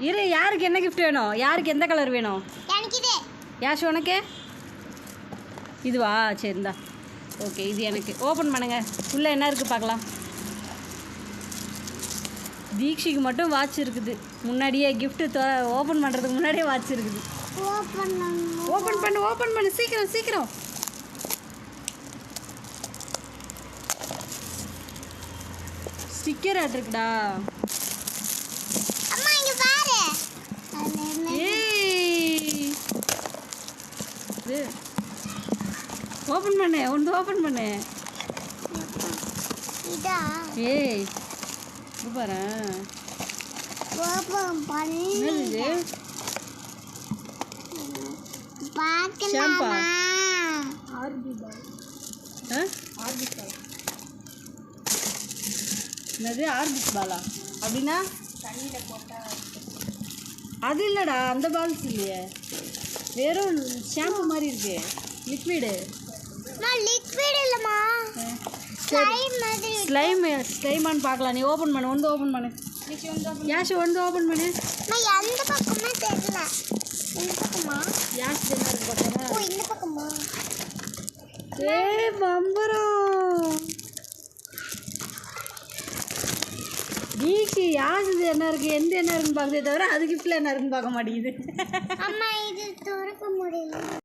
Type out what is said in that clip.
இரு, யாருக்கு என்ன கிஃப்ட் வேணும்? யாருக்கு எந்த கலர் வேணும்? எனக்கு இது. யாஷ் உனக்கு இதுவா? சரிந்தா. ஓகே, இது எனக்கு. ஓப்பன் பண்ணுங்க, உள்ளே என்ன இருக்குது பார்க்கலாம். தீக்ஷிக்கு மட்டும் வாட்ச் இருக்குது. முன்னாடியே கிஃப்ட்டு ஓப்பன் பண்ணுறதுக்கு முன்னாடியே வாட்ச் இருக்குது. ஓப்பன் பண்ணு சீக்கிரம் சீக்கிரம். ஸ்டிக்கர் ஆட்டிருக்குடா. ஓப்பன் பண்ணு, ஒன்று ஓப்பன் பண்ணு. ஏய் பாரு, என்னது ஷாம்பா? என்னது ஆர்பிட் பாலா? அப்படின்னா அது இல்லைடா, அந்த பால்ஸ் இல்லையே, வெறும் ஷாம்பு மாதிரி இருக்கு. லிக்விடு இல்லைம்மா, ஸ்லைமான்னு பார்க்கலாம். நீ ஓப்பன் பண்ணு, ஒன்று ஓப்பன் பண்ணு. யாஷ் ஒன்று ஓப்பன் பண்ணு. எந்த பக்கமே தெரியல. இந்த பக்கமா? யாஷ் என்ன இருக்கு பார்த்தா? ஓ, இந்த பக்கமா? ஏய் பம்பரம் தீக்ஷி, யாஷ் இது என்ன இருக்குது, எந்த என்ன இருக்குன்னு பார்க்குதே தவிர அது கிஃப்டில் என்ன இருக்குன்னு பார்க்க மாட்டேங்குது. அம்மா, இது திறக்க முடியல.